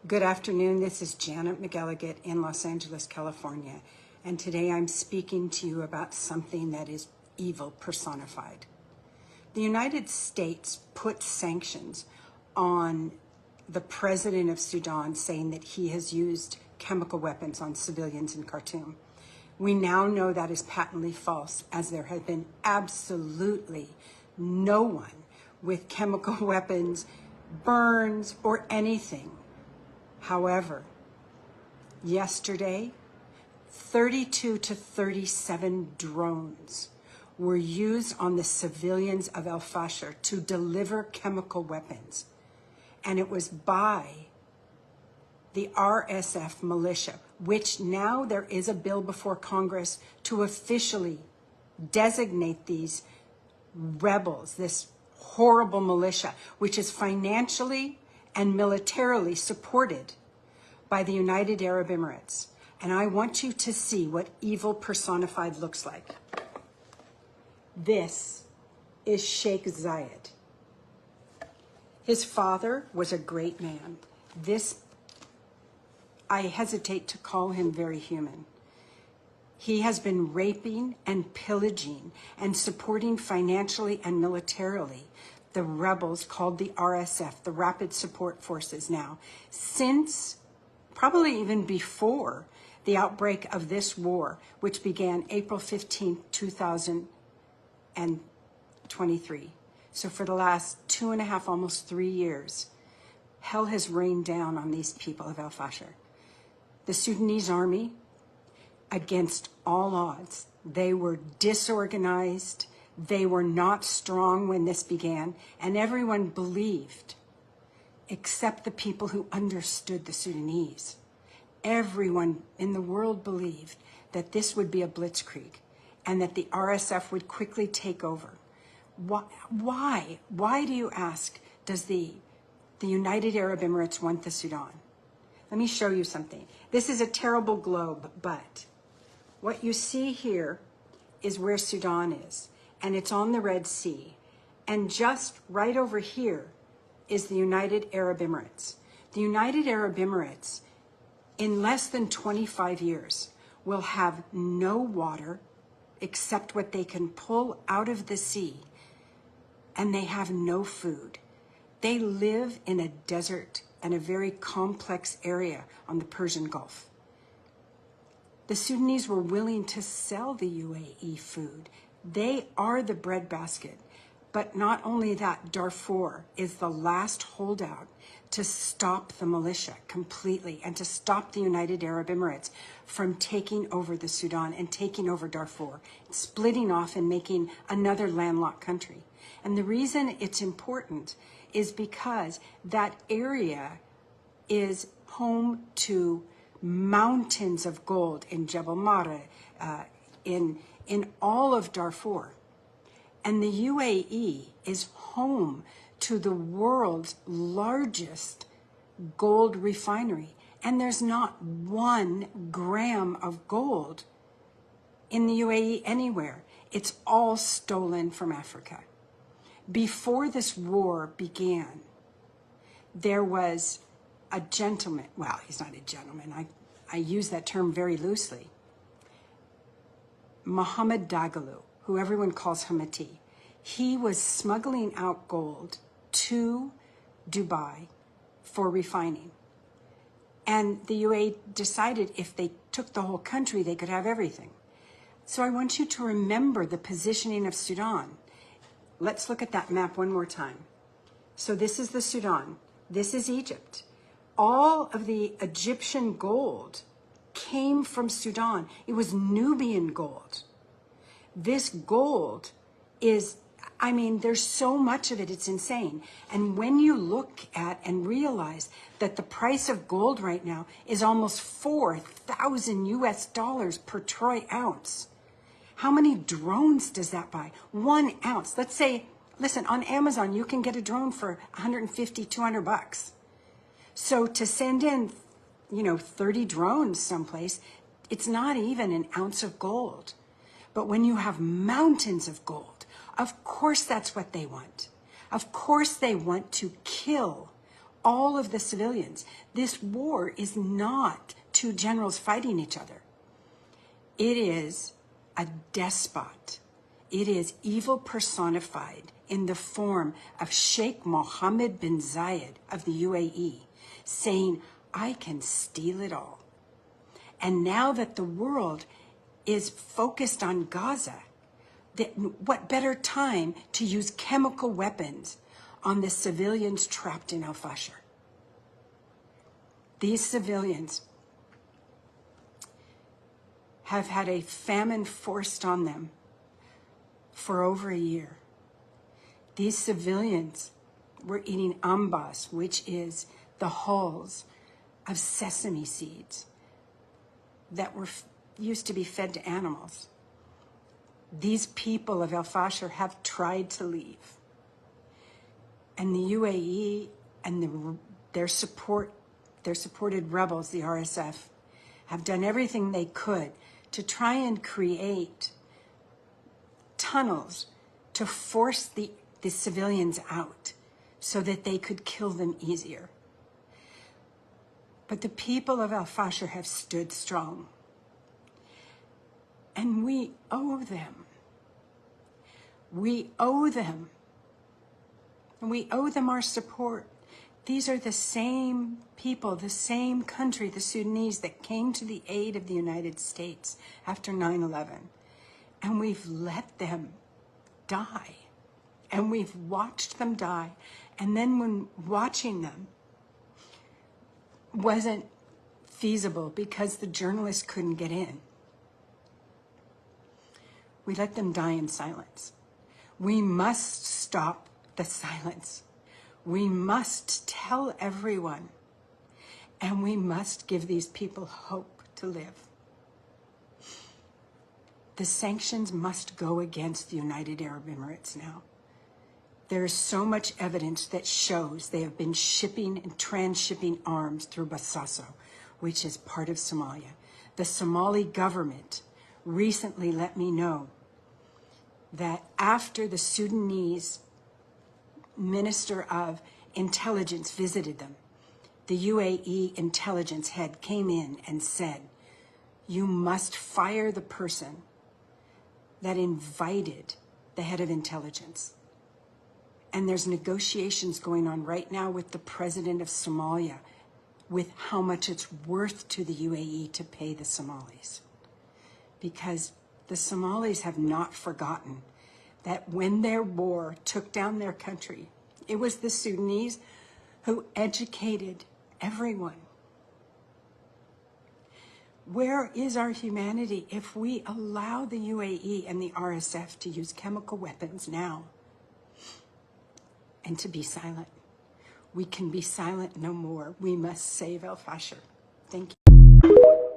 Good afternoon. This is Janet McElligott in Los Angeles, California. And today I'm speaking to you about something that is evil personified. The United States put sanctions on the president of Sudan, saying that he has used chemical weapons on civilians in Khartoum. We now know that is patently false, as there has been absolutely no one with chemical weapons, burns, or anything. However, yesterday, 32 to 37 drones were used on the civilians of El Fasher to deliver chemical weapons. And it was by the RSF militia, which now there is a bill before Congress to officially designate these rebels, this horrible militia, which is financially and militarily supported by the United Arab Emirates. And I want you to see what evil personified looks like. This is Sheikh Zayed. His father was a great man. I hesitate to call him very human. He has been raping and pillaging and supporting financially and militarily the rebels called the RSF, the Rapid Support Forces now, since probably even before the outbreak of this war, which began April 15, 2023. So for the last 2.5, almost 3 years, hell has rained down on these people of El Fasher. The Sudanese army, against all odds, they were disorganized. They were not strong when this began, and everyone believed, except the people who understood the Sudanese. Everyone in the world believed that this would be a blitzkrieg and that the RSF would quickly take over. Why? Why do you ask, does the United Arab Emirates want the Sudan? Let me show you something. This is a terrible globe, but what you see here is where Sudan is. And it's on the Red Sea. And just right over here is the United Arab Emirates. The United Arab Emirates, in less than 25 years, will have no water except what they can pull out of the sea. And they have no food. They live in a desert and a very complex area on the Persian Gulf. The Sudanese were willing to sell the UAE food. They are the breadbasket. But not only that, Darfur is the last holdout to stop the militia completely and to stop the United Arab Emirates from taking over the Sudan and taking over Darfur, splitting off and making another landlocked country. And the reason it's important is because that area is home to mountains of gold in Jebel Mara, in all of Darfur. And the UAE is home to the world's largest gold refinery. And there's not 1 gram of gold in the UAE anywhere. It's all stolen from Africa. Before this war began, there was a gentleman, well, he's not a gentleman, I use that term very loosely, Mohammed Dagalu, who everyone calls Hamati. He was smuggling out gold to Dubai for refining. And the UAE decided if they took the whole country, they could have everything. So I want you to remember the positioning of Sudan. Let's look at that map one more time. So this is the Sudan. This is Egypt. All of the Egyptian gold came from Sudan. It was Nubian gold. This gold is, I mean, there's so much of it, it's insane. And when you look at and realize that the price of gold right now is almost 4,000 US dollars per troy ounce, how many drones does that buy? 1 ounce. Let's say, listen, on Amazon, you can get a drone for 150, 200 bucks. So to send in, 30 drones someplace, it's not even an ounce of gold. But when you have mountains of gold, of course that's what they want. Of course they want to kill all of the civilians. This war is not two generals fighting each other. It is a despot. It is evil personified in the form of Sheikh Mohammed bin Zayed of the UAE, saying, I can steal it all. And now that the world is focused on Gaza, what better time to use chemical weapons on the civilians trapped in al-Fashir? These civilians have had a famine forced on them for over a year. These civilians were eating ambas, which is the hulls of sesame seeds that were used to be fed to animals. These people of al-Fashir have tried to leave. And the UAE and their supported rebels, the RSF, have done everything they could to try and create tunnels to force the civilians out so that they could kill them easier. But the people of al-Fashir have stood strong. And we owe them. We owe them. And we owe them our support. These are the same people, the same country, the Sudanese, that came to the aid of the United States after 9/11. And we've let them die. And we've watched them die. And then when watching them wasn't feasible because the journalists couldn't get in, we let them die in silence. We must stop the silence. We must tell everyone, and we must give these people hope to live. The sanctions must go against the United Arab Emirates now. There is so much evidence that shows they have been shipping and transshipping arms through Basaso, which is part of Somalia. The Somali government recently let me know that after the Sudanese Minister of Intelligence visited them, the UAE intelligence head came in and said, you must fire the person that invited the head of intelligence. And there's negotiations going on right now with the president of Somalia with how much it's worth to the UAE to pay the Somalis. Because the Somalis have not forgotten that when their war took down their country, it was the Sudanese who educated everyone. Where is our humanity if we allow the UAE and the RSF to use chemical weapons now and to be silent? We can be silent no more. We must save al-Fashir. Thank you.